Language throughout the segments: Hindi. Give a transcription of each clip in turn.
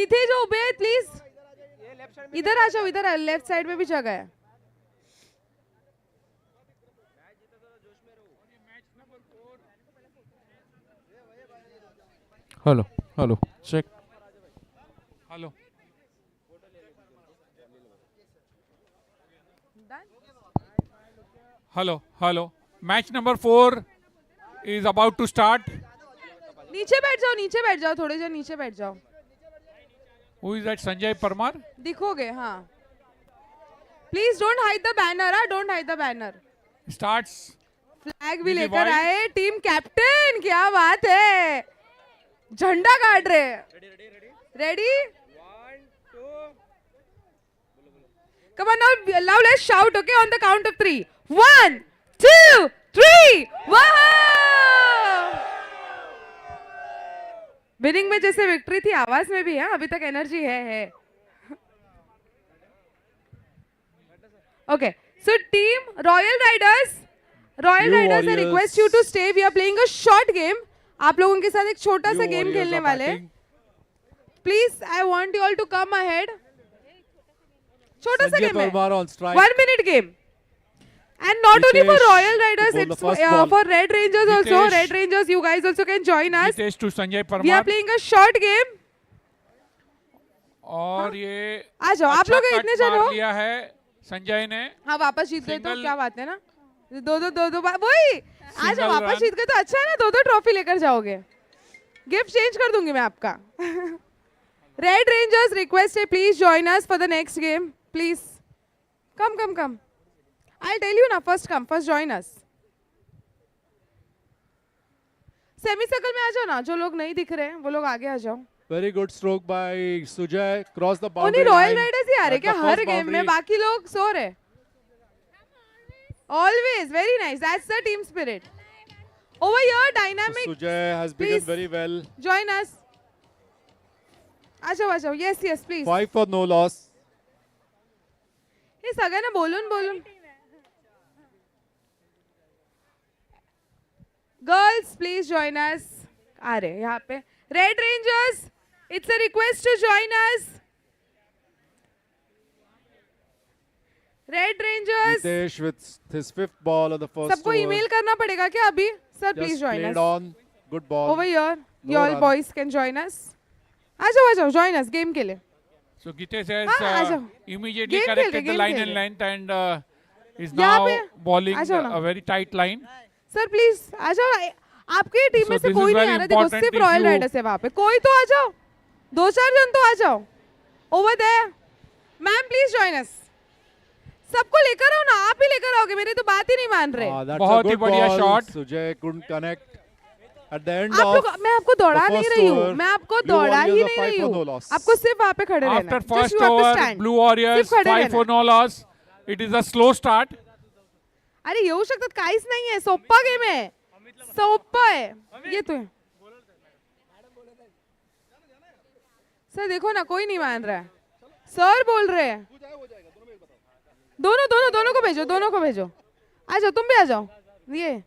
इथे जो उभे आहेत प्लीज इधर आ जाओ, इधर लेफ्ट साइड में भी जगह है. Hello hello check. Hello. Hello hello. Match number 4 is about to start. नीचे बैठ जाओ, थोड़े जन नीचे बैठ जाओ. Who is that? Sanjay Parmar. दिखोगे हाँ. Please don't hide the banner. Don't hide the banner. Starts. Flag भी Really लेकर wide. आए टीम कैप्टन. क्या बात है, झंडा काट रहे. Ready. Come on now let's shout, okay, on the count of 3. 1 2 3. वाह. विनिंग में जैसे विक्ट्री थी आवाज में भी है. अभी तक एनर्जी है. Okay, so team Royal Riders I request you to stay. We are playing a short game. आप लोगों के साथ एक छोटा सा गेम खेलने वाले हैं. Please, I want you all to come ahead. छोटा सा गेम है. 1 minute game. And not only for Royal Riders, it's for Red Rangers also. Red Rangers, you guys also can join us. Hitesh to Sanjay Parmar. We are playing a short game. और ये आ जाओ. आप लोग इतने जन हो. लिया है संजय ने. हाँ वापस जीत गए तो Single- क्या बात है ना. दो वही. आ जाओ वापस run. जीत गए तो अच्छा है ना. दो ट्रॉफी लेकर जाओगे. गिफ्ट चेंज कर दूंगी मैं आपका. रेड रेंजर्स रिक्वेस्ट है, please join us for the next game. Please come. I'll tell you ना. First join us. Semi circle में आ जाओ ना. जो लोग नहीं दिख रहे हैं वो लोग आगे आ जाओ. Very good stroke by Sujay. Cross the boundary only royal line. Riders ही आ रहे At क्या the हर first गेम में? boundary. बाकी लोग सो रहे. Always very nice. That's the team spirit. Over here, dynamic. Sujay has begun Please. very well. Join us. आ जाओ. Yes, please. 5 for no loss. हे सगळ्यांना बोलून. Girls, please join us. आ रहे यहाँ पे. Red Rangers, it's a request to join us. Red Rangers. Hitesh with his 5th ball on the first सबको over. ईमेल करना पड़ेगा क्या अभी? Sir, please Just join played us. on. Good ball. Over here, No you all run. boys can join us. आ जाओ. Join us game के लिए. So Hitesh has हाँ, आ जाओ. immediately Game corrected खेल the रहे, line game and खेल length and is यहाँ now पे bowling आ जाओ ना. a very tight line. Sir please आ जाओ. आपकी टीम So में से this कोई is नहीं very आ रहा. देखो important सिर्फ if रॉयल you- राइडर्स है वहाँ पे. कोई तो आ जाओ. 2-4 जन तो आ जाओ. Over there. Ma'am please join us. सबको लेकर आओ ना. आप ही लेकर आओगे. मेरे तो बात ही नहीं मान रहे. That's बहुत a ही good बढ़िया ball. shot. Sujay couldn't connect. At the end आप of लोग, मैं आपको दौड़ा the नहीं first रही हूँ. over, मैं आपको Blue दौड़ा ही Warriors are नहीं 5 रही for no हूँ. loss. आपको सिर्फ वहाँ पे खड़े रहना After है. Just first you have to over, stand. Blue Warriors सिर्फ खड़े 5 रहना for है. no loss. It is a slow start. अरे येऊ शकतात. काहीच नाही आहे. सोप्पा गेम आहे. सोप्पा आहे. येतोय. सर देखो ना, कोई नहीं मान रहा है. सर बोल रहे हैं. दोनों को भेजो. आ जाओ. तुम भी आ जाओ. ये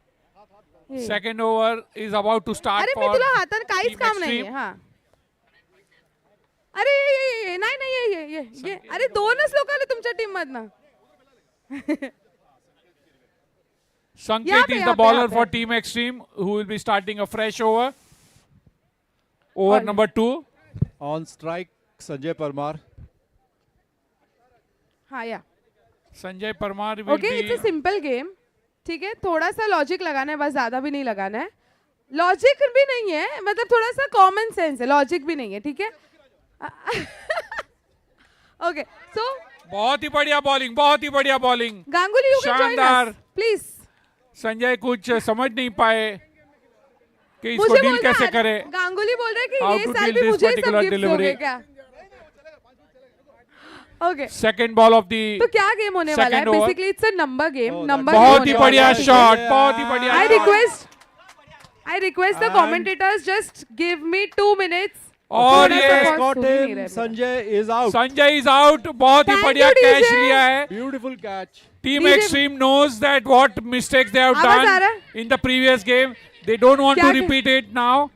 Second over is about to start अरे for मी तुला हातात काहीच Team काम नाही Extreme. आहे. हाँ. अरे ये नाही ये. अरे 2च लोक आले तुमच्या टीम मधनं. Sanket is यहाँ the पे, bowler यहाँ पे. for Team Extreme who will be starting a fresh over. Over और- number 2. on strike, Sanjay Parmar. हाँ या. Sanjay Parmar will okay, it's a be simple game. ठीक है, थोड़ा सा लॉजिक लगाना है बस, ज्यादा भी नहीं लगाना है. लॉजिक भी नहीं है, मतलब थोड़ा सा कॉमन सेंस है. लॉजिक भी नहीं है. ठीक है. ओके, सो बहुत ही बढ़िया bowling. Ganguly, you can join शानदार. Us please. संजय कुछ समझ नहीं पाए कि इसको मुझे डील बोलना कैसे है, करे. गांगुली बोल रहे हैं कि How ये to साल deal भी this मुझे ही सब particular गिफ्ट्स delivery. होंगे क्या? Okay, Second ball of the तो क्या गेम होने वाला है? second over. Basically it's a number game. Oh, number बहुत ही गेम बढ़िया होने वाला है. शॉट. बहुत ही बढ़िया I shot. request the And- commentators just give me 2 minutes. और थोड़ा ये सा बहुत Got सुन ही नहीं him. रहे मेरा. Sanjay is out. Sanjay is out. बहुत ही Thank बढ़िया you, कैच DJ. लिया है. Beautiful catch. Team DJ Extreme knows that what mistakes they have आवाज आ done रहा है? in the previous game. They don't want to क्या- repeat it now.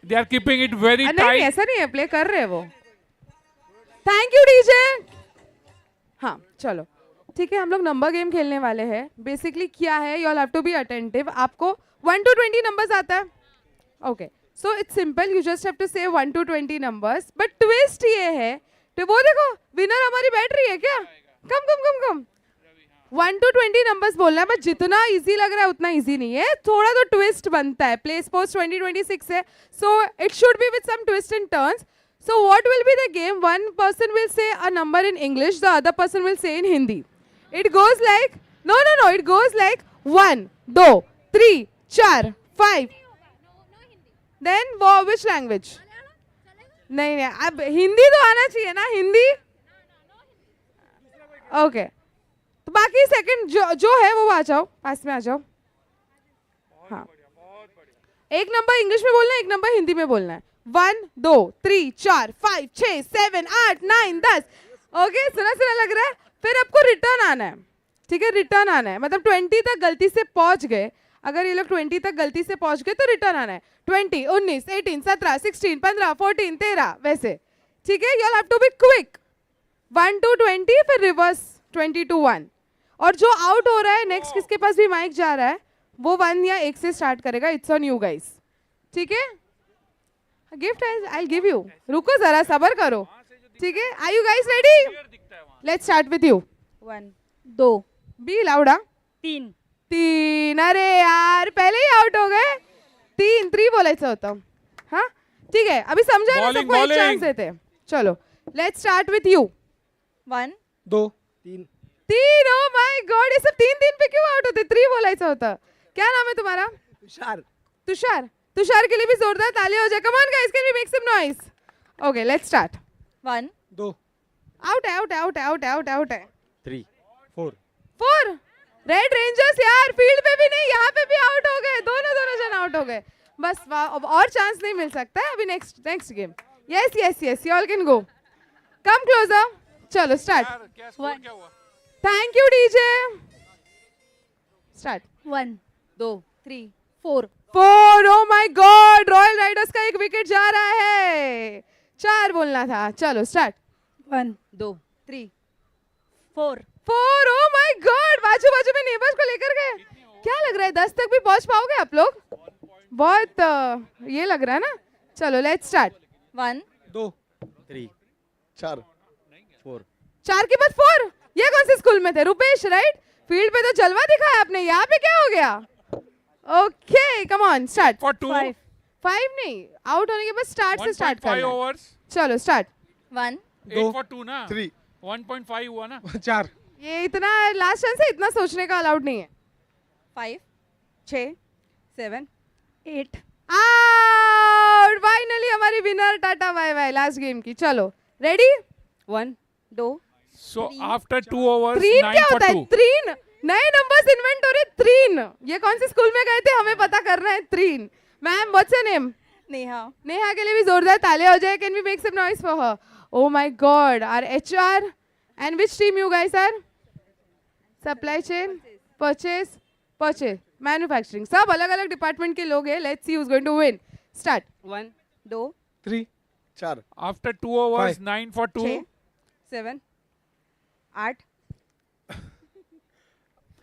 They are keeping it very नहीं tight. ऐसा नहीं है, प्ले कर रहे हैं वो. Thank you DJ. हाँ चलो ठीक है, हम लोग नंबर गेम खेलने वाले हैं. बेसिकली क्या है, you all have to be attentive. आपको 1 to 20 नंबर्स आता है. Okay so it's simple, you just have to say 1 to 20 numbers. But twist ये है, तो वो देखो विनर हमारी बैठ रही है क्या. कम कम कम कम 1 to 20 नंबर्स बोलना है. बट जितना इजी लग रहा है उतना इजी नहीं है, थोड़ा तो ट्विस्ट बनता है. प्ले स्पोर्ट्स 2026 है, so it should be with some twist and turns. So what will be the game? One person will say a number in English, the other person will say in Hindi. It goes like, no, it goes like 1, 2, 3, 4, 5. Then which language? नहीं, अब हिंदी तो आना चाहिए ना, हिंदी. Okay. तो बाकी सेकंड जो है वो आ जाओ, पास में आ जाओ. हाँ. एक नंबर इंग्लिश में बोलना है, एक नंबर हिंदी में बोलना है. 1, 2, 3, 4, 5, 6, 7, 8, 9, 10. ओके सुना लग रहा है. फिर आपको रिटर्न आना है. ठीक है, रिटर्न आना है. मतलब 20 तक गलती से पहुंच गए, अगर ये लोग 20 तक गलती से पहुंच गए तो रिटर्न आना है. 20, 19, 18, 17, 16, 15, 14, 13 वैसे. ठीक है, you have to be quick. 1 to 20 फिर रिवर्स 20 to 1. और जो आउट हो रहा है नेक्स्ट, किसके पास भी माइक जा रहा है, वो 1 या 1 से स्टार्ट करेगा. It's on you guys. ठीक है, गिफ्ट आई गिव यू. रुको जरा, सबर करो. ठीक है, are you guys ready? Let's start with you. 1 2 be louder. 3 अरे यार पहले ही आउट हो गए. 3 बोलायचं होतं. हाँ ठीक है, अभी समझा ना, Bowling, सबको एक bowling. चांस देते. चलो let's start with you. 1 2 3. O my God, ये सब 3 पे क्यों आउट होते? 3 बोलायचं होतं. क्या नाम है तुम्हारा? तुषार. तुषार के लिए भी जोरदार तालियां हो जाए. Come on guys, can we make some noise? Okay let's start. 1 2 out है. 3 4 4. रेड रेंजर्स यार फील्ड पे भी नहीं, यहाँ पे भी आउट हो गए. दोनों जन आउट हो गए. बस अब और चांस नहीं मिल सकता है अभी. Next game. Yes you all can go. Come closer. चलो स्टार्ट. यार, क्या स्कोर क्या हुआ? Thank you DJ. Start. 1 2 3 4 4. O my God, royal Riders का एक विकेट जा रहा है. 4 बोलना था. चलो स्टार्ट. 1 2 3 4 4. ओ माय गॉड, बाजू में नेबर्स को लेकर गए. क्या लग रहा है 10 तक भी पहुंच पाओगे आप लोग? बहुत ये लग रहा है ना. चलो लेट्स स्टार्ट. 1 2 3 4 4 4 के बाद 4. ये कौन से स्कूल में थे? रुपेश राइट. फील्ड पे तो जलवा दिखाया आपने, यहाँ पे क्या हो गया? Okay come on start. For 2, 5 नहीं, आउट होने के बाद स्टार्ट से स्टार्ट 1.5 करना है. overs. चलो स्टार्ट. 1 8 for 2 ना? 3 1.5 हुआ ना? 4 ये इतना लास्ट चांस है, इतना सोचने का अलाउड नहीं है. 5 6 7 8 आउट. फाइनली हमारी विनर. टाटा बाय बाय लास्ट गेम की. चलो रेडी. 1 2 So after 2 overs, 3 9 क्या for होता है? 2. 3 नए नंबर्स इन्वेंट हो रहे. 3 ये कौन से स्कूल में गए थे, हमें पता करना है. 3. Ma'am what's your name? Neha के लिए भी जोरदार तालियां हो जाए. Can we make some noise for her? Oh my god, our HR and which team you guys are? Supply chain, purchase, manufacturing, सब अलग अलग डिपार्टमेंट के लोग हैं. Let's see who is going to win. Start. 1 2 3 4 After 2 overs, 5. 9 for 2. 6 7 8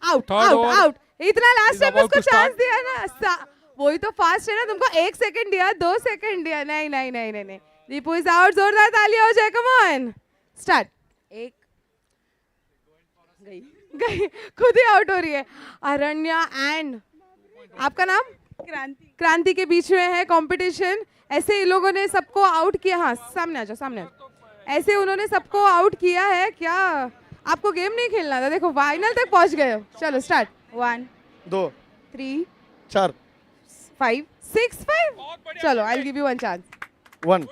out Third over out. इतना लास्ट is टाइम about उसको to start. चांस दिया ना. वही तो फास्ट है ना. तुमको 1 सेकंड दिया, 2 सेकंड दिया. नहीं. Deepu is out. जोरदार तालियां हो जाए. Come on start. 1 गई गई खुद ही आउट हो रही है. अरण्या एंड आपका नाम? क्रांति के बीच में है कंपटीशन. ऐसे इन लोगों ने सबको आउट किया. हाँ सामने आ जाओ. ऐसे उन्होंने सबको आउट किया है. क्या आपको गेम नहीं खेलना था? देखो फाइनल तक पहुंच गए हो. चलो स्टार्ट. 1 2 3 4 5 6 5. चलो I will give you one chance. 1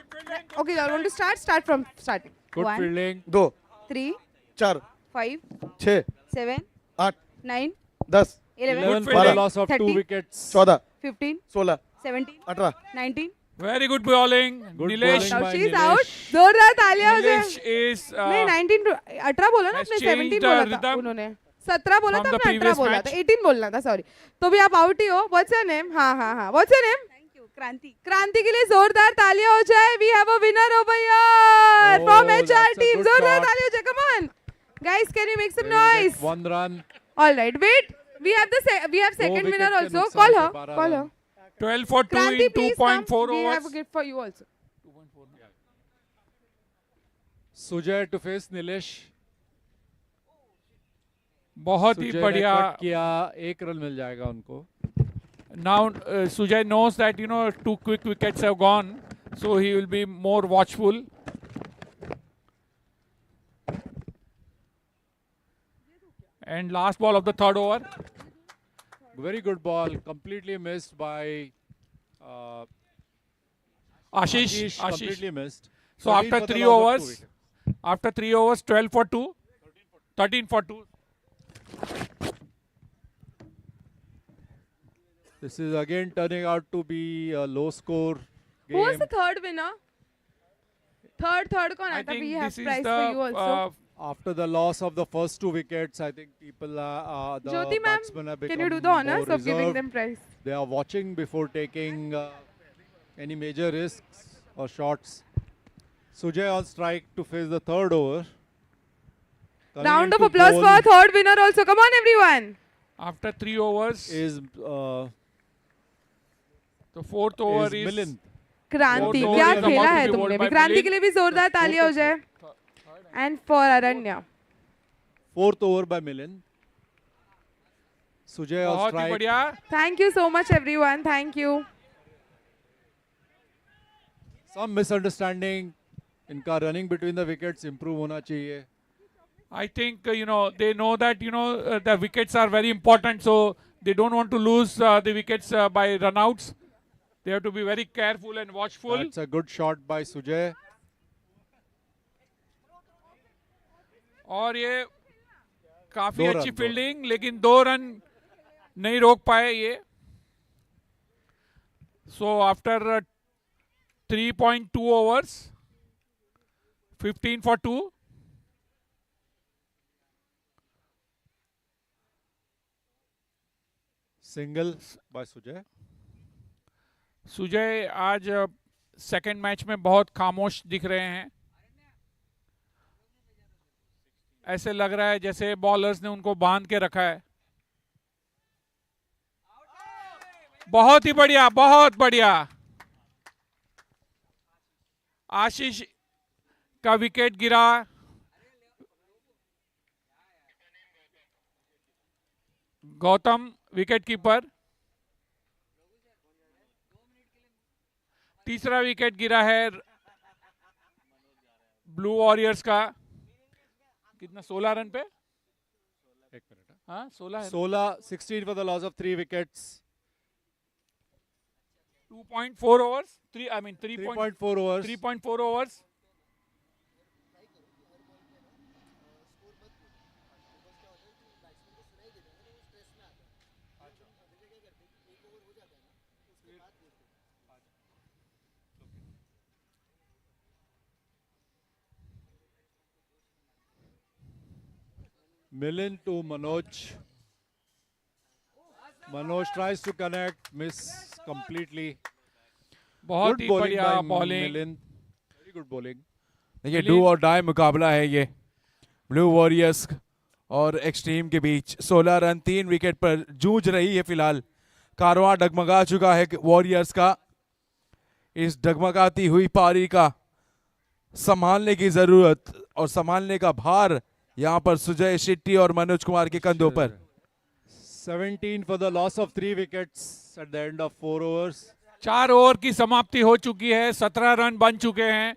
okay you want to start from starting. Good 1 fielding. 2 3 4 5 6 7 8 9 10 11 Good 12 fielding. loss of 2 30. wickets 14 15 16 17 18 19 Very good bowling. Good Nilesh. bowling. She is Nilesh. Out. जोरदार तालियां हो जाए. Nilesh is नहीं 19 18 बोला ना has आपने. changed 17 the बोला था rhythm उन्होंने. 17 बोला from था the आपने. 18 previous बोला match. था. 18 बोलना था. सॉरी. तो भी आप आउट ही हो. What's your name? हाँ व्हाट्स योर नेम? क्रांति. क्रांति के लिए जोरदार तालियां हो जाए. We have a winner over here from Oh, HR that's a team. good जोरदार shot. तालियां हो जाए. Come on, guys, can you make some They will get noise? 1 run. All right, wait. We have second wicket winner के also. नुकसान Call से her. 12 Call her. run. 12 for 2 Kranti, in please come. 2.4 We have a overs. gift for you also. Sujay to face Nilesh. बहुत ही सुजय ने बढ़िया. कट किया, 1 रन मिल जाएगा उनको. Now Sujay knows that 2 quick wickets have gone, so he will be more watchful. And last ball of the third over. Very good ball, completely missed by uh, Ashish. completely missed. So 13 after for the 3 loss of 2 overs, wickets. after 3 overs, 12 for 2, 13 for 2. This is again turning out to be a low score game. Who was the third winner? Third कौन I आता? think We have this is prize for you the also. After the loss of the first 2 wickets, I think people, the Jyoti ma'am, batsmen have become can you do the more honors of giving reserved. them prize? They are watching before taking any major risks or shots. Sujay on strike to face the third over. Coming Round of into applause bowl for our third winner also. Come on, everyone. After 3 overs, is the fourth over is Milind. क्रांति Fourth क्या over is खेला about to है be तुमने bowled भी. by क्रांति Milind. के लिए भी जोरदार तालियां हो जाए. And for Aranya. Fourth over by Milind. Sujay on बहुत ही strike. बढ़िया. Thank you so much, everyone. Thank you. Some misunderstanding. इनका running between the wickets improve होना चाहिए. I think they know that the wickets are very important, so they don't want to lose the wickets by runouts. They have to be very careful and watchful. That's a good shot by Sujay. और ये काफी 2 अच्छी रन, 2 फील्डिंग, लेकिन 2 रन नहीं रोक पाए ये. So after 3.2 overs, 15 for 2. Single by Sujay. Sujay आज सेकंड मैच में बहुत खामोश दिख रहे हैं. ऐसे लग रहा है जैसे बॉलर्स ने उनको बांध के रखा है. बहुत ही बढ़िया, बहुत बढ़िया. आशीष का विकेट गिरा. Gautam wicket keeper. तीसरा विकेट गिरा है ब्लू वॉरियर्स का. कितना 16 रन पे. एक मिनट. हाँ 16 है. 16 for the loss of 3 wickets. 2.4 overs. 3.4 overs. 3.4 overs. Milind to Manoj. Manoj tries to connect, miss completely. बहुत Good ही bowling बढ़िया by bowling. Milind. Very good bowling. देखिए डू और डाई मुकाबला है ये ब्लू वॉरियर्स और एक्सट्रीम के बीच. 16 रन 3 विकेट पर जूझ रही है फिलहाल. कारवां डगमगा चुका है वॉरियर्स का. इस डगमगाती हुई पारी का संभालने की जरूरत और संभालने का भार यहाँ पर सुजय शेट्टी और मनोज कुमार के कंधों पर. 17 for the loss of 3 wickets at the end of 4 overs. 4 over की समाप्ति हो चुकी है. 17 रन बन चुके हैं.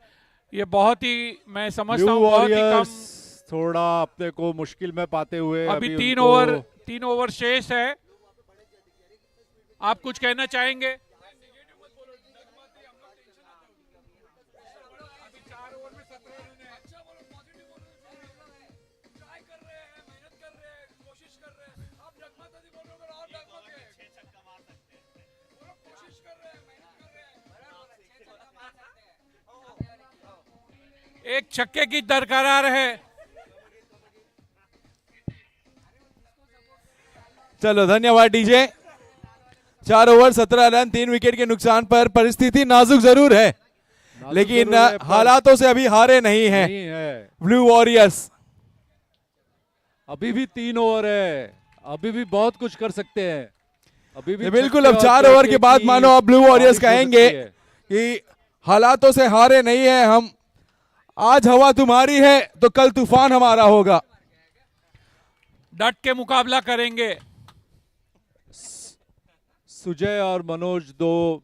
ये बहुत ही, मैं समझता Blue हूँ बहुत ही Warriors कम. थोड़ा अपने को मुश्किल में पाते हुए अभी उनको 3 ओवर शेष है. आप कुछ कहना चाहेंगे? एक छक्के की दरकार है. चलो धन्यवाद डीजे. 4 ओवर 17 रन 3 विकेट के नुकसान पर। परिस्थिति नाजुक जरूर है लेकिन जरूर है, पर हालातों से अभी हारे नहीं हैं नहीं है। Blue warriors. अभी भी 3 ओवर है, अभी भी बहुत कुछ कर सकते हैं। अभी भी बिल्कुल, छक्के अब और 4 ओवर के चौके बाद की मानो अब ब्लू वॉरियर्स बारिश हो कहेंगे सकती है। कि हालातों से हारे नहीं है हम। आज हवा तुम्हारी है तो कल तूफान हमारा होगा। डट के मुकाबला करेंगे। सुजय और मनोज 2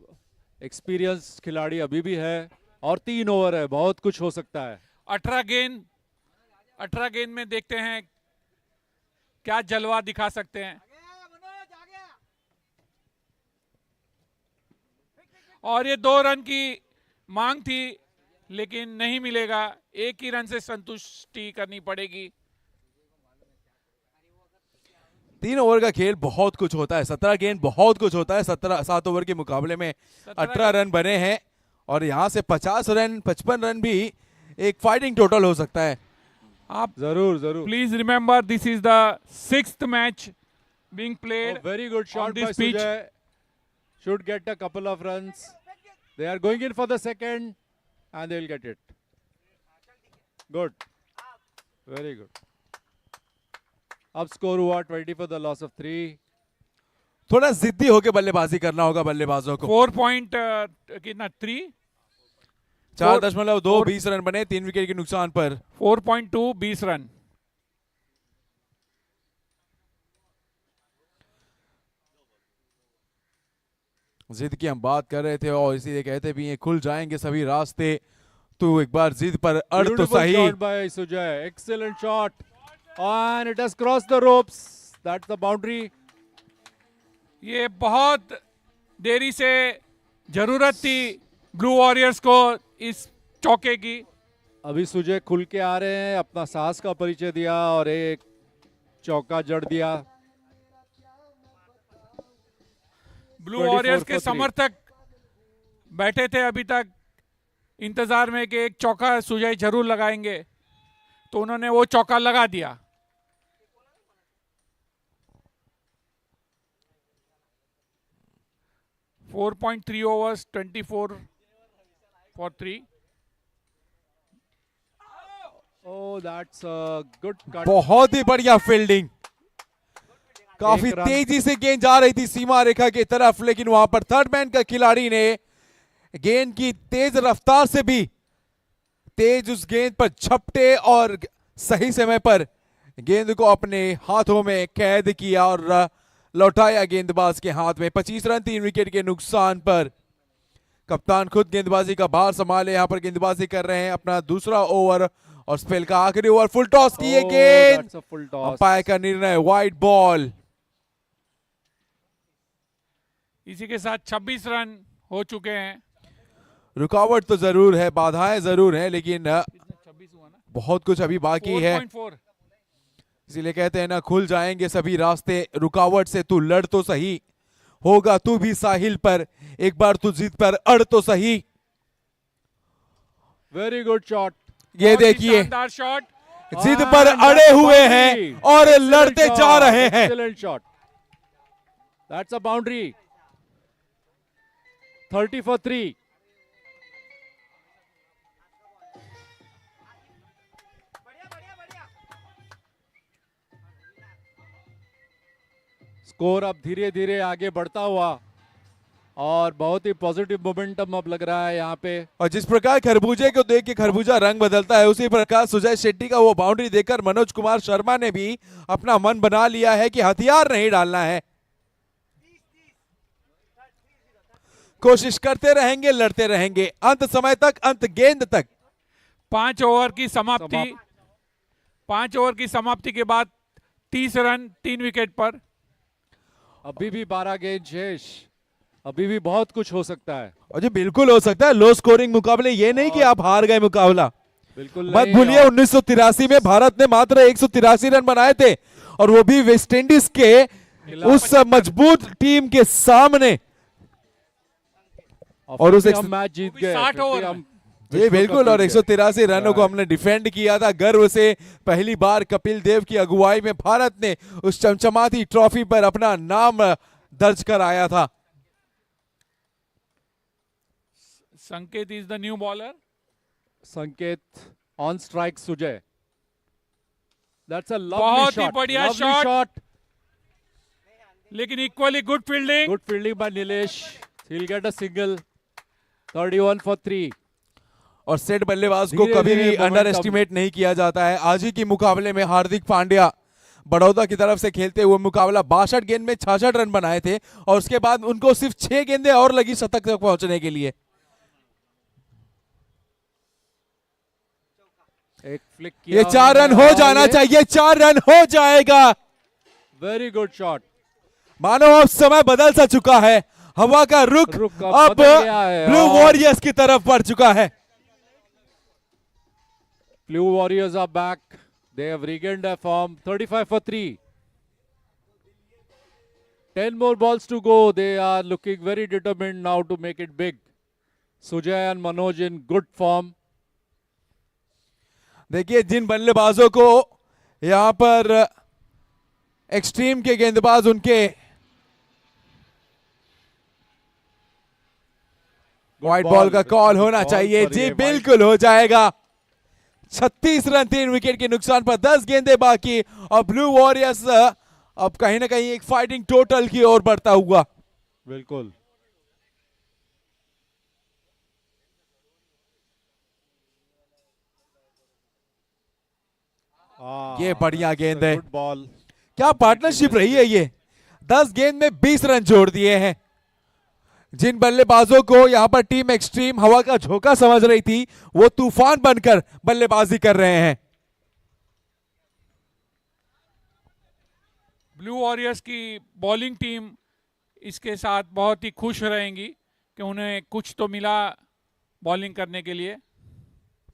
एक्सपीरियंस खिलाड़ी अभी भी है और 3 ओवर है, बहुत कुछ हो सकता है। 18 गेंद में देखते हैं क्या जलवा दिखा सकते हैं। और ये 2 रन की मांग थी लेकिन नहीं मिलेगा, 1 ही रन से संतुष्टि करनी पड़ेगी। 3 ओवर का खेल बहुत कुछ होता है, 17 गेंद बहुत कुछ होता है। 7 ओवर के मुकाबले में 18 रन बने हैं और यहां से 50 रन 55 रन भी एक फाइटिंग टोटल हो सकता है। आप जरूर जरूर। Please remember this is the 6th match being played. Very good shot this by pitch. Sujay. Should get a couple of runs. They are going in for the second and they will get it. Good. Very good. अब स्कोर हुआ 20 for the loss of 3. थोड़ा जिद्दी होकर बल्लेबाजी करना होगा बल्लेबाजों को। 4 पॉइंट कितना 3 4.2 20 रन बने 3 विकेट के नुकसान पर। 4.2 20 रन। जिद की हम बात कर रहे थे और इसीलिए कहते भी हैं खुल जाएंगे सभी रास्ते। तो एक बार जिद पर अड़ तो Beautiful सही। shot by Sujay. Excellent shot. And it has crossed the ropes. That's the boundary. ये बहुत देरी से जरूरत थी ब्लू वॉरियर्स को इस चौके की। अभी सुजय खुल के आ रहे हैं, अपना साहस का परिचय दिया और एक चौका जड़ दिया। ब्लू 24 वॉरियर्स के for 3. समर्थक बैठे थे अभी तक इंतजार में कि एक चौका सुजय जरूर लगाएंगे, तो उन्होंने वो चौका लगा दिया। .3 overs 24 for 3। Oh, that's a good cut. बहुत ही बढ़िया फील्डिंग। काफी एक रन। तेजी से गेंद जा रही थी सीमा रेखा की तरफ लेकिन वहां पर थर्ड मैन का खिलाड़ी ने गेंद की तेज रफ्तार से भी तेज उस गेंद पर झपटे और सही समय पर गेंद को अपने हाथों में कैद किया और लौटाया गेंदबाज के हाथ में। 25 रन 3 विकेट के नुकसान पर। कप्तान खुद गेंदबाजी का भार संभाले यहां पर गेंदबाजी कर रहे हैं अपना दूसरा ओवर और स्पेल का आखिरी ओवर। फुल टॉस की ये Oh, गेंद, that's a full toss. Umpire का निर्णय वाइड बॉल। इसी के साथ 26 रन हो चुके हैं। रुकावट तो जरूर है, बाधाएं जरूर हैं लेकिन 26 हुआ ना, बहुत कुछ अभी बाकी है। 4.4। इसीलिए कहते हैं ना खुल जाएंगे सभी रास्ते। रुकावट से तू लड़ तो सही, होगा तू भी साहिल पर, एक बार तू जिद पर अड़ तो सही। Very good shot. ये देखिए शानदार शॉट। जिद पर And अड़े that's a हुए boundary. हैं और Excellent लड़ते shot. जा रहे हैं। Excellent shot. That's a boundary. 30 for 3. Score अब धीरे धीरे आगे बढ़ता हुआ और बहुत ही पॉजिटिव मोमेंटम अब लग रहा है यहाँ पे। और जिस प्रकार खरबूजे को देख के खरबूजा रंग बदलता है उसी प्रकार सुजय शेट्टी का वो बाउंड्री देखकर मनोज कुमार शर्मा ने भी अपना मन बना लिया है कि हथियार नहीं डालना है। कोशिश करते रहेंगे, लड़ते रहेंगे अंत समय तक, अंत गेंद तक। 5 ओवर की समाप्ति। 5 ओवर की समाप्ति के बाद 30 रन 3 विकेट पर। अभी भी 12 गेंद शेष, अभी भी बहुत कुछ हो सकता है। और जी बिल्कुल हो सकता है। लो स्कोरिंग मुकाबले, ये नहीं कि आप हार गए मुकाबला। बिल्कुल मत नहीं। भूलिए 1983 में भारत ने मात्र 183 रन बनाए थे और वो भी वेस्ट इंडीज के उस मजबूत टीम के सामने। और उस हम मैच जीत गए। 60 फिर भी ओवर हम में। जी विश्व बिल्कुल। कप और जीत गए। 183 रनों को हमने डिफेंड किया था गर्व से। पहली बार कपिल देव की अगुवाई में भारत ने उस चमचमाती ट्रॉफी पर अपना नाम दर्ज कराया था। Sanket is the new bowler. Sanket on strike Sujay. That's a lovely बहुत ही shot. बढ़िया Lovely shot. shot. लेकिन equally good fielding. Good fielding by Nilesh. He'll get a single. 31 for 3. और सेट बल्लेबाज को धीरे कभी धीरे भी momentum. अंडर एस्टिमेट नहीं किया जाता है। आज ही के मुकाबले में हार्दिक पांड्या बड़ौदा की तरफ से खेलते हुए मुकाबला 62 गेंद में 66 रन बनाए थे और उसके बाद उनको सिर्फ 6 गेंदें और लगी शतक तक पहुंचने के लिए। एक फ्लिक ये 4 रन हो जाना चाहिए, 4 रन हो जाएगा। Very good shot. मानो अब समय बदल सा चुका है, हवा का रुख रुख अब अब बदल गया है ब्लू और- वॉरियर्स की तरफ बढ़ चुका है। Blue Warriors are back. They have regained their form. 35 for 3. 10 more balls to go. They are looking very determined now to make it big. Sujay and Manoj in good form. देखिए जिन बल्लेबाजों को यहां पर एक्सट्रीम के गेंदबाज उनके व्हाइट ball. बॉल का कॉल Good होना call चाहिए। for जी ये white. बिल्कुल हो जाएगा। 36 रन 3 विकेट के नुकसान पर 10 गेंदें बाकी और ब्लू वॉरियर्स अब कहीं ना कहीं एक फाइटिंग टोटल की ओर बढ़ता हुआ। बिल्कुल। ये बढ़िया गेंद है। Good ball. क्या पार्टनरशिप रही है ये। 10 गेंद में 20 रन जोड़ दिए हैं। जिन बल्लेबाजों को यहां पर टीम एक्सट्रीम हवा का झोंका समझ रही थी वो तूफान बनकर बल्लेबाजी कर रहे हैं। ब्लू वॉरियर्स की बॉलिंग टीम इसके साथ बहुत ही खुश रहेंगी कि उन्हें कुछ तो मिला बॉलिंग करने के लिए।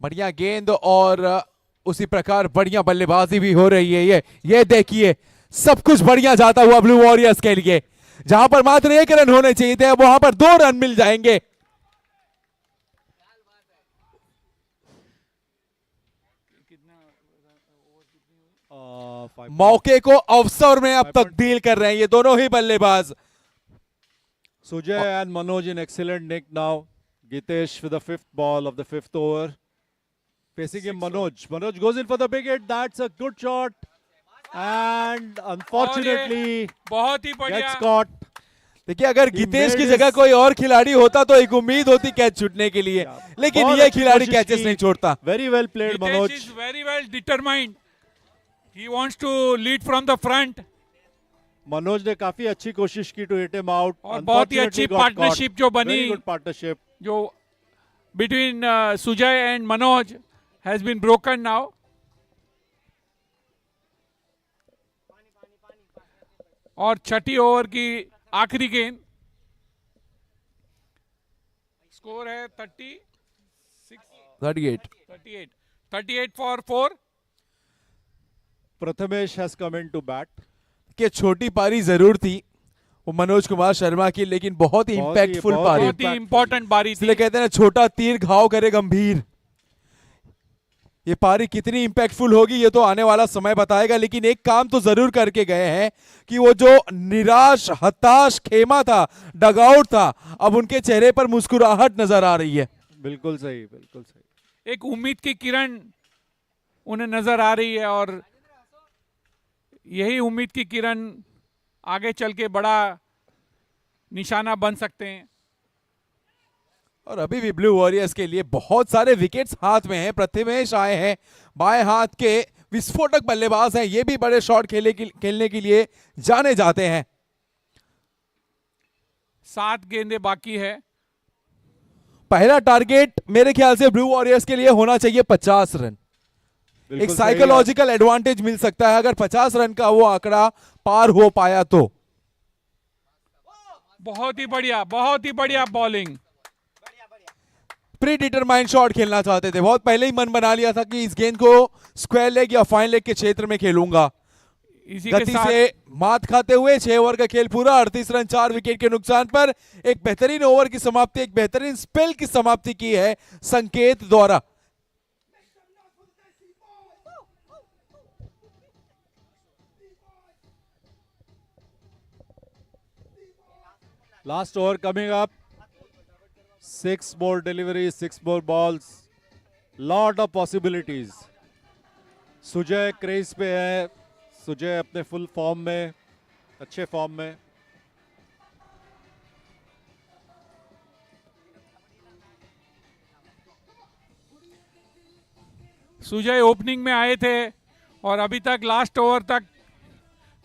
बढ़िया गेंद और उसी प्रकार बढ़िया बल्लेबाजी भी हो रही है। ये देखिए सब कुछ बढ़िया जाता हुआ ब्लू वॉरियर्स के लिए। जहां पर मात्र 1 रन होने चाहिए थे वहां पर 2 रन मिल जाएंगे। मौके को अवसर में अब तब्दील कर रहे हैं ये दोनों ही बल्लेबाज। Sujay and Manoj in excellent nick now. Gitesh with the 5th ball of the 5th over. Facing him Manoj. Manoj goes in for the big hit. That's a good shot. And unfortunately बहुत ही बढ़िया। gets caught. देखिए अगर He गितेश made की his- जगह कोई और खिलाड़ी होता तो एक उम्मीद होती कैच छूटने के लिए, लेकिन बहुत ये अच्छी खिलाड़ी कोशिश कैचेस की। नहीं छोड़ता। Very well played Hitesh Manoj. is very well determined. He wants to lead from the front. Manoj ने काफी अच्छी कोशिश की to hit him out. और बहुत ही अच्छी Unfortunately got caught. partnership जो बनी। Very good partnership. जो between Sujay and Manoj has been broken now. और छठी ओवर की आखिरी गेंद। स्कोर है 38 for 4। Prathamesh has come in to bat. कि छोटी पारी जरूर थी वो मनोज कुमार शर्मा की, लेकिन बहुत ही बहुत ही- इंपैक्टफुल बहुत पारी। बहुत ही इंपॉर्टेंट बारी थी। इसलिए कहते हैं ना छोटा तीर घाव करे गंभीर। ये पारी कितनी इंपैक्टफुल होगी ये तो आने वाला समय बताएगा, लेकिन एक काम तो जरूर करके गए हैं कि वो जो निराश हताश खेमा था, डगआउट था, अब उनके चेहरे पर मुस्कुराहट नजर आ रही है। बिल्कुल सही, बिल्कुल सही। एक उम्मीद की किरण उन्हें नजर आ रही है और यही उम्मीद की किरण आगे चल के बड़ा निशाना बन सकते हैं। और अभी भी ब्लू वॉरियर्स के लिए बहुत सारे विकेट्स हाथ में हैं। प्रथमेश आए हैं, बाएं हाथ के विस्फोटक बल्लेबाज हैं, ये भी बड़े शॉट खेलने के लिए जाने जाते हैं। 7 गेंदें बाकी है। पहला टारगेट मेरे ख्याल से ब्लू वॉरियर्स के लिए होना चाहिए 50 रन। एक बिल्कुल सही है। साइकोलॉजिकल एडवांटेज मिल सकता है अगर 50 रन का वो आंकड़ा पार हो पाया तो। बहुत ही बढ़िया बॉलिंग। प्री डिटरमाइंड शॉट खेलना चाहते थे, बहुत पहले ही मन बना लिया था कि इस गेंद को स्क्वायर लेग या फाइन लेग के क्षेत्र में खेलूंगा। इसी के गति साथ से मात खाते हुए 6 ओवर का खेल पूरा, 38 रन 4 विकेट के नुकसान पर एक बेहतरीन ओवर की समाप्ति, एक बेहतरीन स्पेल की समाप्ति की है संकेत द्वारा। Last over coming up. 6 more deliveries, 6 more balls. Lot of possibilities. Sujay craze पे है. सुजय अपने फुल फॉर्म में, अच्छे फॉर्म में. सुजय ओपनिंग में आए थे और अभी तक लास्ट ओवर तक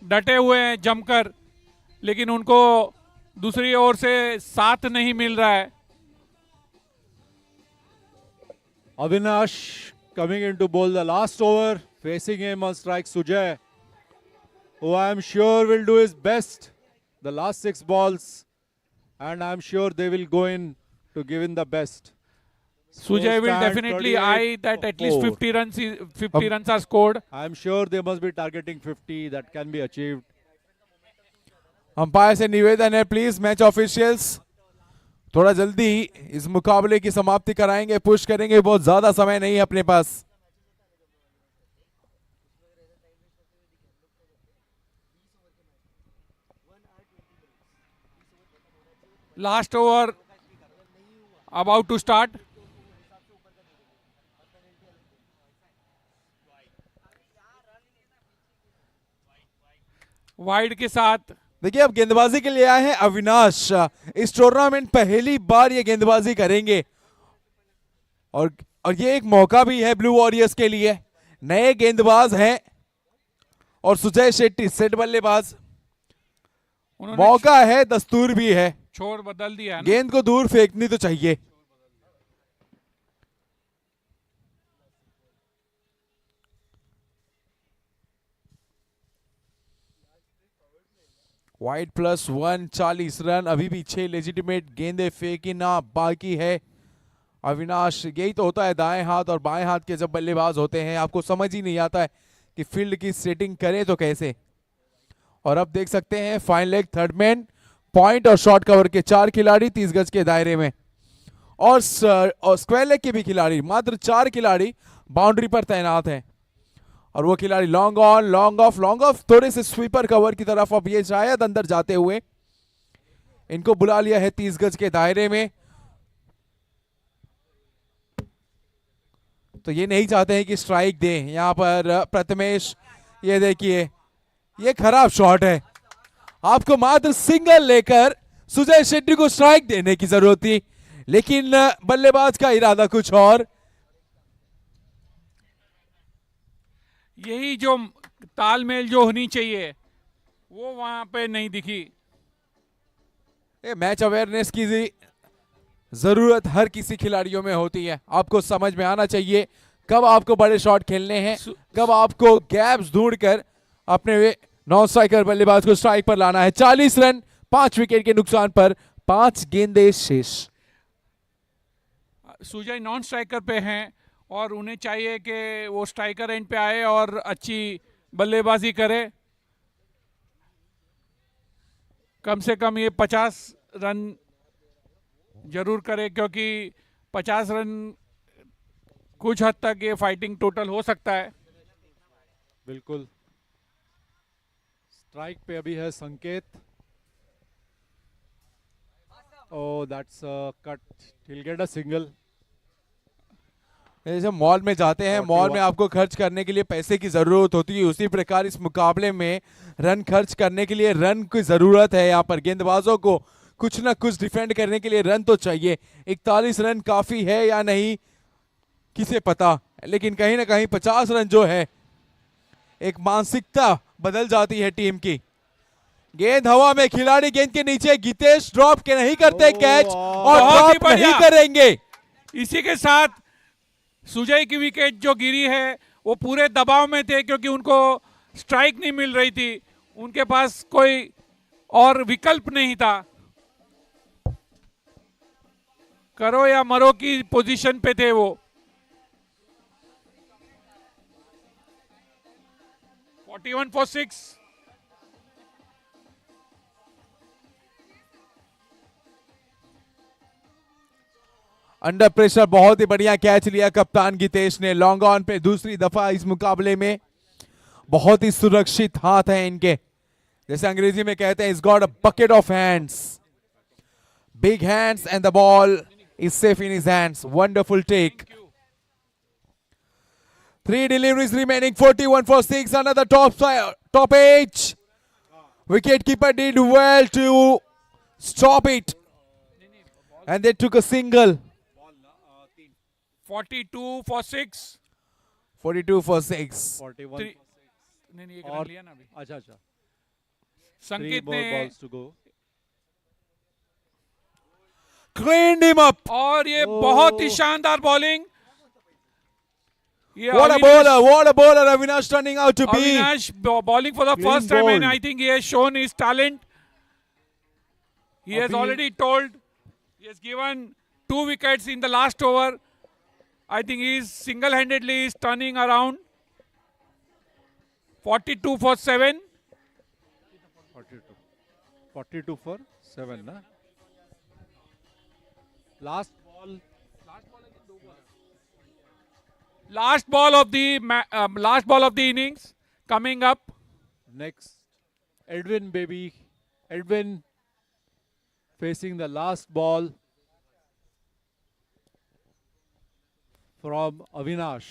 डटे हुए हैं जमकर, लेकिन उनको दूसरी ओर से साथ नहीं मिल रहा है. Avinash coming in to bowl the last over, facing him on strike Sujay, who I am sure will do his best the last 6 balls, and I am sure they will go in to give in the best. Sujay will stand definitely 38 eye that at least for 50 runs are scored. I am sure they must be targeting 50. That can be achieved. Umpire से निवेदन है, प्लीज मैच ऑफिशियल्स थोड़ा जल्दी इस मुकाबले की समाप्ति कराएंगे, पुश करेंगे, बहुत ज्यादा समय नहीं है अपने पास. Last over about to start. Wide के साथ देखिए अब गेंदबाजी के लिए आए हैं अविनाश. इस टूर्नामेंट पहली बार ये गेंदबाजी करेंगे और ये एक मौका भी है ब्लू वॉरियर्स के लिए. नए गेंदबाज हैं और सुजय शेट्टी सेट बल्लेबाज. उन्होंने मौका है, दस्तूर भी है, छोर बदल दिया है ना? गेंद को दूर फेंकनी तो चाहिए. Wide +1 40 run. अभी भी 6 लेजिटिमेट गेंदे फेंकी ना बाकी है. अविनाश, यही तो होता है दाएं हाथ और बाएं हाथ के जब बल्लेबाज होते हैं, आपको समझ ही नहीं आता है कि फील्ड की सेटिंग करें तो कैसे. और अब देख सकते हैं fine leg, third man, point और शॉर्ट कवर के 4 खिलाड़ी 30 गज के दायरे में और स्क्वायर लेग के भी खिलाड़ी, मात्र 4 खिलाड़ी बाउंड्री पर तैनात हैं. और वो खिलाड़ी लॉन्ग ऑन, लॉन्ग ऑफ थोड़े से स्वीपर कवर की तरफ. अब ये शायद अंदर जाते हुए इनको बुला लिया है 30 गज के दायरे में. तो ये नहीं चाहते हैं कि स्ट्राइक दें यहां पर प्रथमेश. ये देखिए, ये खराब शॉट है. आपको मात्र सिंगल लेकर सुजय शेट्टी को स्ट्राइक देने की जरूरत थी, लेकिन बल्लेबाज का इरादा कुछ और. यही जो तालमेल जो होनी चाहिए वो वहां पे नहीं दिखी. मैच अवेयरनेस की जरूरत हर किसी खिलाड़ियों में होती है. आपको समझ में आना चाहिए कब आपको बड़े शॉट खेलने हैं, कब आपको गैप्स ढूंढकर अपने नॉन स्ट्राइकर बल्लेबाज को स्ट्राइक पर लाना है. 40 रन 5 विकेट के नुकसान पर 5 गेंदें शेष. सुजय नॉन स्ट्राइकर पे हैं और उन्हें चाहिए कि वो स्ट्राइकर एंड पे आए और अच्छी बल्लेबाजी करे. कम से कम ये 50 रन जरूर करे, क्योंकि 50 रन कुछ हद तक ये फाइटिंग टोटल हो सकता है. बिल्कुल. स्ट्राइक पे अभी है Sanket. Oh, that's a cut. he'll get a single. जैसे मॉल में जाते हैं, मॉल में आपको खर्च करने के लिए पैसे की जरूरत होती है, उसी प्रकार इस मुकाबले में रन खर्च करने के लिए रन की जरूरत है. यहाँ पर गेंदबाजों को कुछ ना कुछ डिफेंड करने के लिए रन तो चाहिए. 41 रन काफी है या नहीं किसे पता, लेकिन कहीं ना कहीं 50 रन जो है एक मानसिकता बदल जाती है टीम की. गेंद हवा में, खिलाड़ी गेंद के नीचे. गीतेश ड्रॉप के नहीं करते कैच और बहुत ही ड्रॉप नहीं बढ़िया. करेंगे. इसी के साथ सुजय की विकेट जो गिरी है वो पूरे दबाव में थे, क्योंकि उनको स्ट्राइक नहीं मिल रही थी. उनके पास कोई और विकल्प नहीं था. करो या मरो की पोजीशन पे थे वो. 41 for 6. अंडर प्रेशर बहुत ही बढ़िया कैच लिया कप्तान गीतेश ने. लॉन्ग ऑन पे दूसरी दफा इस मुकाबले में. बहुत ही सुरक्षित हाथ हैं इनके, जैसे अंग्रेजी में कहते हैं, is got a bucket of hands, big hands and the ball is safe in his hands. Wonderful take. 3 deliveries remaining. 41 for 6. Another top edge. Wicketkeeper did well to stop it. And they took a single. 42 for 6. 42 for 6. 41. Three- नहीं नहीं एक और रन लिया ना अभी अच्छा अच्छा. 3 संकेत more ने balls to go. Cleaned him up. और ये बहुत ही शानदार बॉलिंग ये What a bowler. What a bowler Avinash turning out to be. Avinash bowling for the Clean first time and bowled. I think he has shown his talent. He has Abhi- already told, he has given 2 wickets in the last over. I think he is single-handedly is turning around. 42 for 7. 42. 42 for 7, na? Last ball. Last ball of the innings coming up. Next. Edwin, baby. Edwin facing the last ball from Avinash.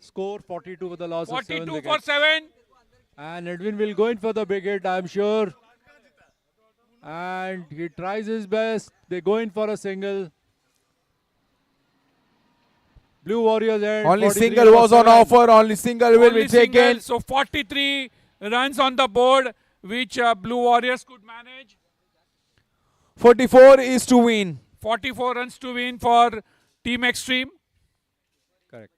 Score 42 for the loss of 7 42 for wickets. 7. And Edwin will go in for the big hit, I'm sure. And he tries his best. They go in for a single. Blue Warriors end. Only 43 single was on 7. offer. Only single will Only be taken. single. So 43 runs on the board, which Blue Warriors could manage. 44 is to win. 44 runs to win for Team Extreme. Correct.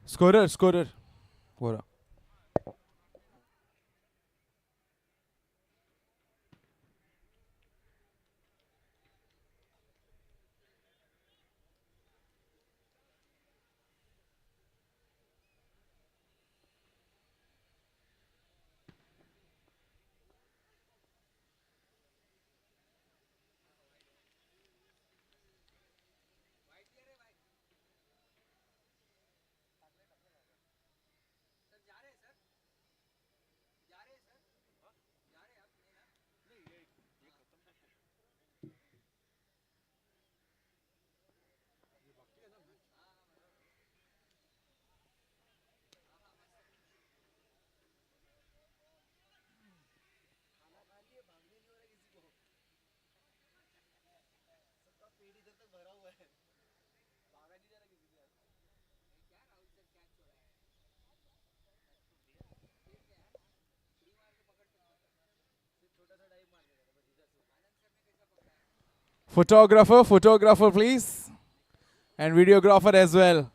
Scorer. पूरा. Photographer, please, and videographer as well.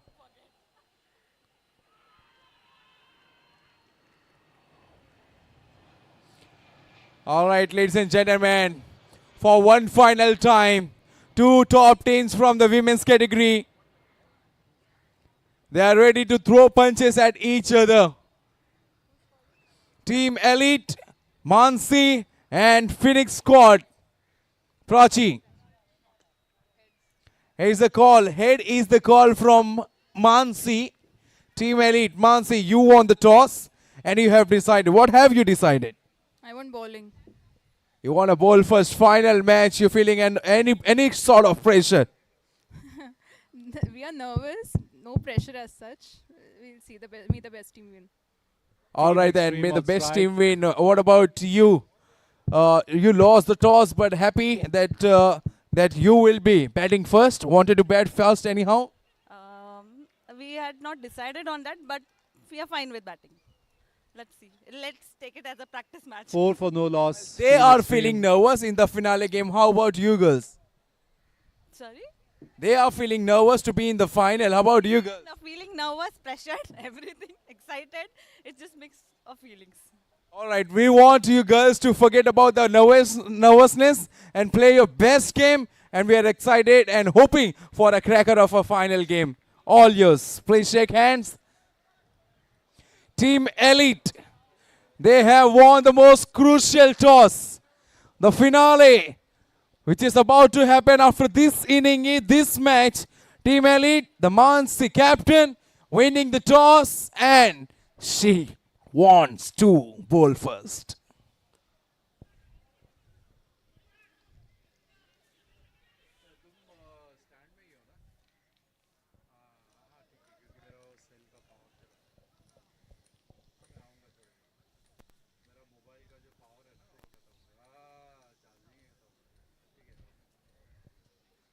All right, ladies and gentlemen, for one final time, two top teams from the women's category. They are ready to throw punches at each other. Team Elite, Mansi, and Phoenix Squad. Prachi. Here's the call. Head is the call from Mansi. Team Elite, Mansi, you won the toss and you have decided. What have you decided? I want bowling. You want a bowl first final match. You're feeling any sort of pressure. We are nervous. No pressure as such. We'll see may the best team win. All right then, Extreme may the on best strike. team win. What about you? You lost the toss, but happy that you will be batting first. Wanted to bat first anyhow. We had not decided on that, but we are fine with batting. Let's see. Let's take it as a practice match. 4 for no loss. They Team are Extreme. feeling nervous in the finale game. How about you girls? Sorry? They are feeling nervous to be in the final. How about you girls? No, feeling nervous, pressured, everything, excited. It's just mix of feelings. All right, we want you girls to forget about the nervousness and play your best game. And we are excited and hoping for a cracker of a final game. All yours. Please shake hands. Team Elite, they have won the most crucial toss. The finale, which is about to happen after this inning, this match. Team Elite, the Mansi captain, winning the toss, and she wants to bowl first.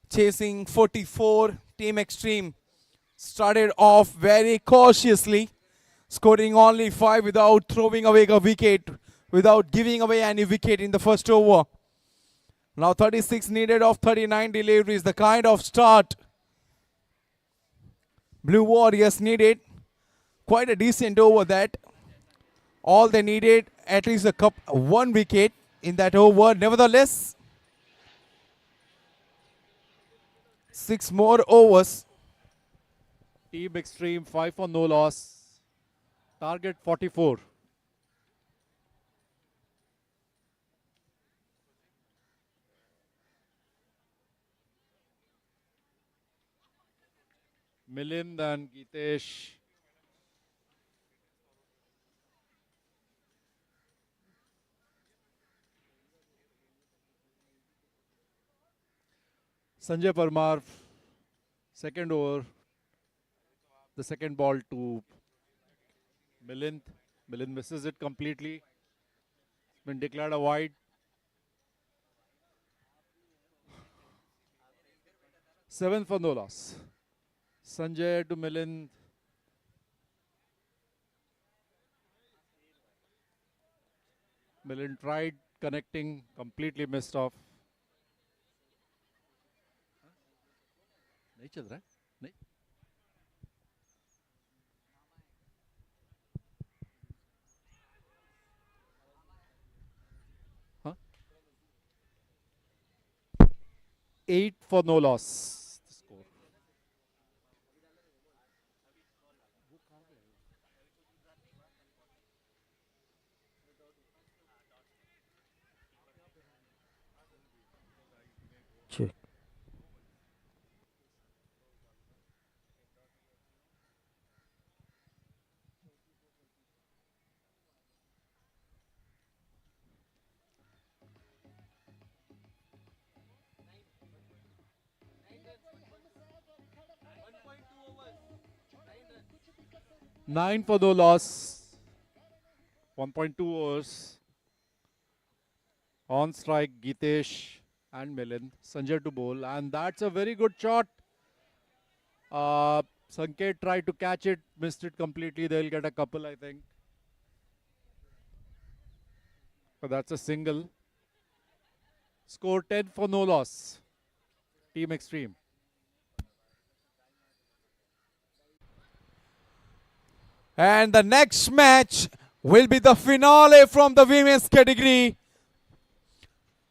Chasing 44, Team Extreme started off very cautiously, scoring only 5 without throwing away a wicket, without giving away any wicket in the first over. Now 36 needed of 39 deliveries, the kind of start Blue Warriors needed. Quite a decent over that. All they needed, at least one wicket in that over. Nevertheless, 6 more overs. Team Extreme 5 for no loss. Target 44. Milind and Geetesh. Sanjay Parmar, second over. The second ball to Milind. Milind misses it completely. It's been declared a wide. 7 for no loss. Sanjay to Milind. Milind tried connecting, completely missed off. नहीं चल रहा है नहीं 8 for no loss. The score. Check. Nine for no loss. 1.2 overs. On strike, Gitesh and Milind. Sanjay to bowl. And that's a very good shot. Sanket tried to catch it, missed it completely. They'll get a couple, I think. But that's a single. Score 10 for no loss. Team Extreme. And the next match will be the finale from the women's category.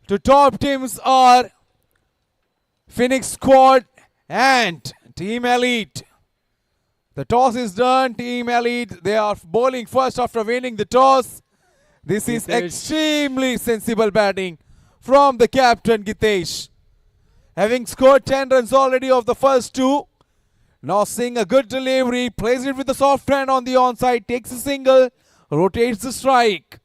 The top teams are Phoenix Squad and Team Elite. The toss is done. Team Elite, they are bowling first after winning the toss. This is Gitesh. extremely sensible batting from the captain Gitesh. Having scored 10 runs already of the first two. Now seeing a good delivery, plays it with the soft hand on the onside, takes a single, rotates the strike.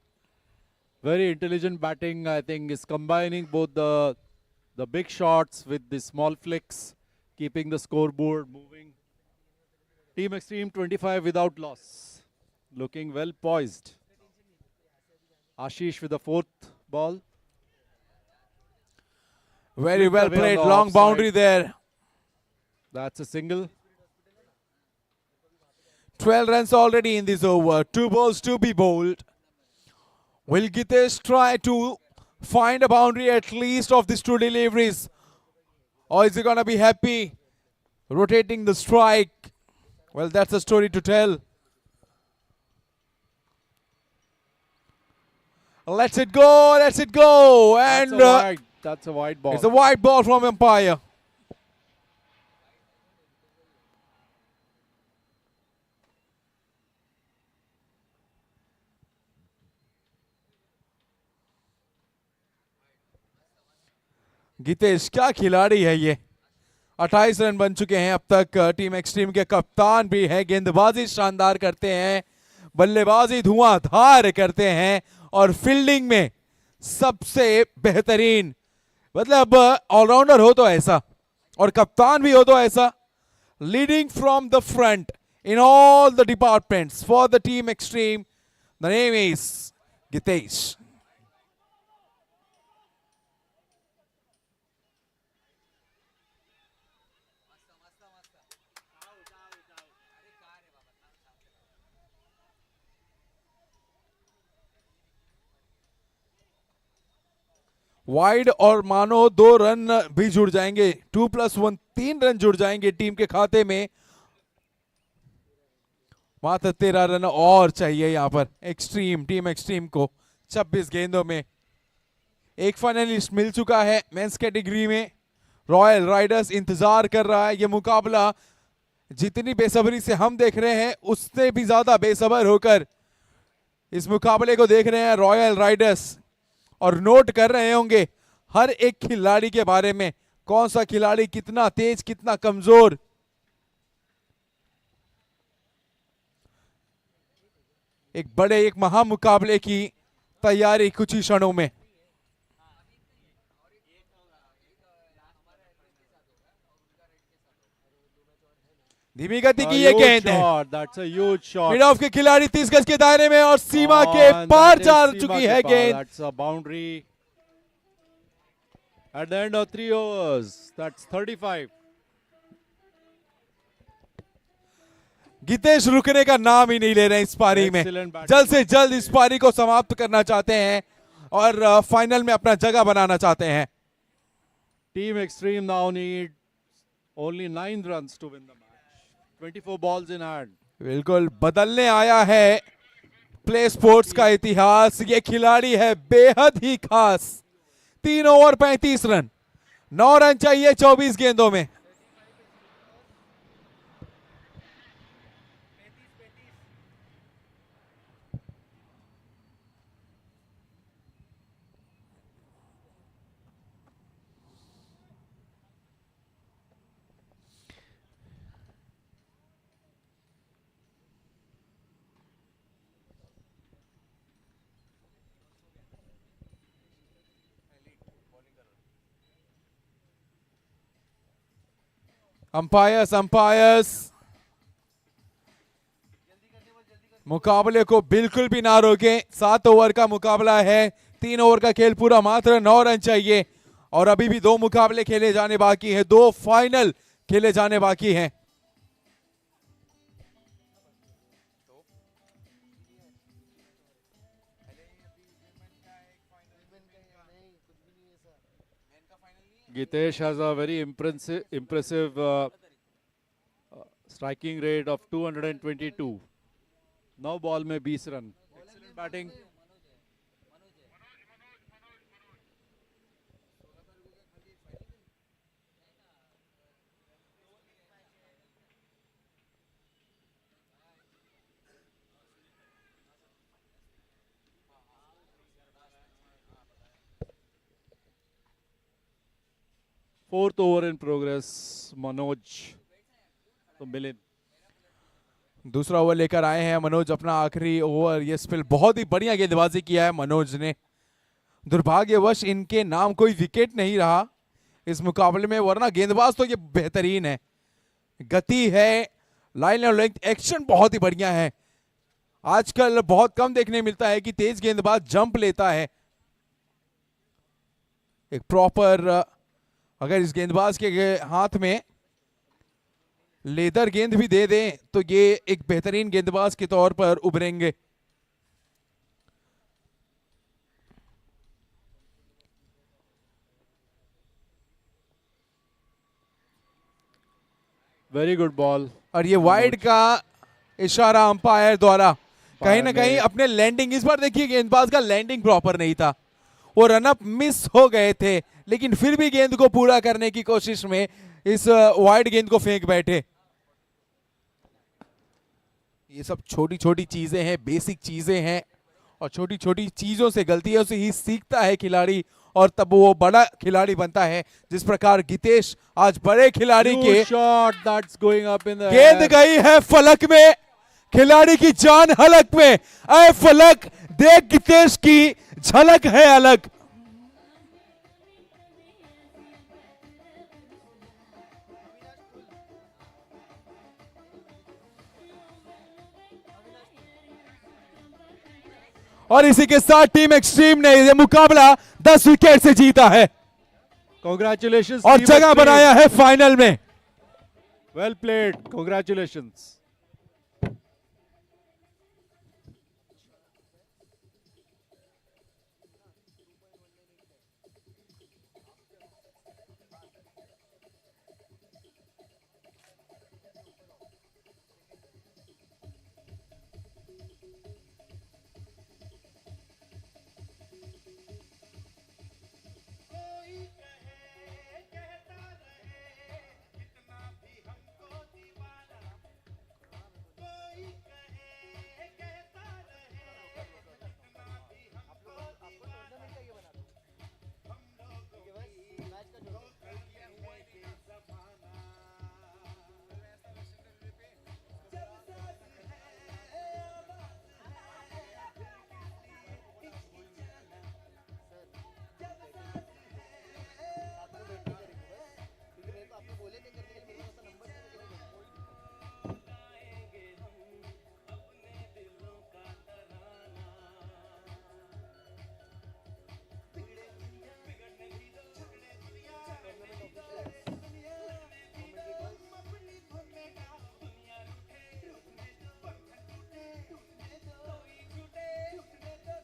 Very intelligent batting, I think, is combining both the big shots with the small flicks, keeping the scoreboard moving. Team Extreme 25 without loss. Looking well poised. Ashish with the fourth ball. Very Flicked well away on played, the long offside. boundary there. That's a single. 12 runs already in this over, 2 balls to be bowled. Will Gitesh try to find a boundary at least of these two deliveries? Or is he going to be happy rotating the strike? Well, that's a story to tell. Let's it go, let's it go. And That's a wide ball. it's a wide ball from umpire. Gitesh क्या खिलाड़ी है ये, 28 रन बन चुके हैं अब तक। टीम एक्सट्रीम के कप्तान भी हैं, गेंदबाजी शानदार करते हैं, बल्लेबाजी धुआंधार करते हैं और फील्डिंग में सबसे बेहतरीन, मतलब ऑलराउंडर हो तो ऐसा और कप्तान भी हो तो ऐसा। Leading from the front in all the departments for the team extreme, the name is Gitesh. Wide और मानो 2 रन भी जुड़ जाएंगे, 2+1 3 रन जुड़ जाएंगे टीम के खाते में। मात्र 13 रन और चाहिए यहां पर एक्सट्रीम, टीम एक्सट्रीम को 26 गेंदों में। एक फाइनलिस्ट मिल चुका है मेंस कैटेगरी में, रॉयल राइडर्स इंतजार कर रहा है। यह मुकाबला जितनी बेसब्री से हम देख रहे हैं उससे भी ज्यादा बेसब्र होकर इस मुकाबले को देख रहे हैं रॉयल राइडर्स, और नोट कर रहे होंगे हर एक खिलाड़ी के बारे में, कौन सा खिलाड़ी कितना तेज कितना कमजोर। एक महामुकाबले की तैयारी कुछ ही क्षणों में। धीमी गति की ये गेंद है, That's a huge shot. Mid of के खिलाड़ी 30 गज के दायरे में और सीमा के And पार that is जा सीमा चुकी के है पार. गेंद। That's a boundary. At the end of 3 overs, that's 35. Gitesh रुकने का नाम ही नहीं ले रहे हैं इस पारी में, Excellent batting. जल्द से जल्द इस पारी को समाप्त करना चाहते हैं और फाइनल में अपना जगह बनाना चाहते हैं। Team Extreme now need only 9 runs to win the match. 24 balls in hand. बिल्कुल बदलने आया है प्ले स्पोर्ट्स का इतिहास। ये खिलाड़ी है बेहद ही खास। 3 ओवर 35 रन, 9 रन चाहिए 24 गेंदों में। अंपायर्स मुकाबले को बिल्कुल भी ना रोकें। 7 ओवर का मुकाबला है, 3 ओवर का खेल पूरा, मात्र 9 रन चाहिए और अभी भी 2 मुकाबले खेले जाने बाकी हैं, 2 फाइनल खेले जाने बाकी हैं। Gitesh has a very impressive striking rate of 222. 9 ball में 20 run. Excellent batting. Fourth over in progress. Manoj तो मिलिंद दूसरा ओवर लेकर आए हैं मनोज, अपना आखिरी ओवर। ये स्पिल बहुत ही बढ़िया गेंदबाजी किया है मनोज ने। दुर्भाग्यवश इनके नाम कोई विकेट नहीं रहा इस मुकाबले में, वरना गेंदबाज तो ये बेहतरीन है। गति है, लाइन और लेंथ, एक्शन बहुत ही बढ़िया है। आजकल बहुत कम देखने मिलता है कि तेज गेंदबाज जंप लेता है। एक प्रॉपर, अगर इस गेंदबाज के हाथ में लेदर गेंद भी दे दें तो ये एक बेहतरीन गेंदबाज के तौर पर उभरेंगे। Very good ball. और ये वाइड का इशारा अंपायर द्वारा कहीं ना कहीं अपने लैंडिंग, इस बार देखिए गेंदबाज का लैंडिंग प्रॉपर नहीं था, वो रनअप मिस हो गए थे, लेकिन फिर भी गेंद को पूरा करने की कोशिश में इस वाइड गेंद को फेंक बैठे। ये सब छोटी छोटी चीजें हैं, बेसिक चीजें हैं, और छोटी छोटी चीजों से, गलतियों से ही सीखता है खिलाड़ी और तब वो बड़ा खिलाड़ी बनता है। जिस प्रकार गितेश आज बड़े खिलाड़ी के shot that's going up in the गेंद गई है फलक में, खिलाड़ी की जान हलक में। ऐ फलक देख, गितेश की झलक है अलग। और इसी के साथ टीम एक्सट्रीम ने यह मुकाबला 10 विकेट से जीता है कांग्रेचुलेशंस और जगह बनाया है फाइनल में। Well played, congratulations.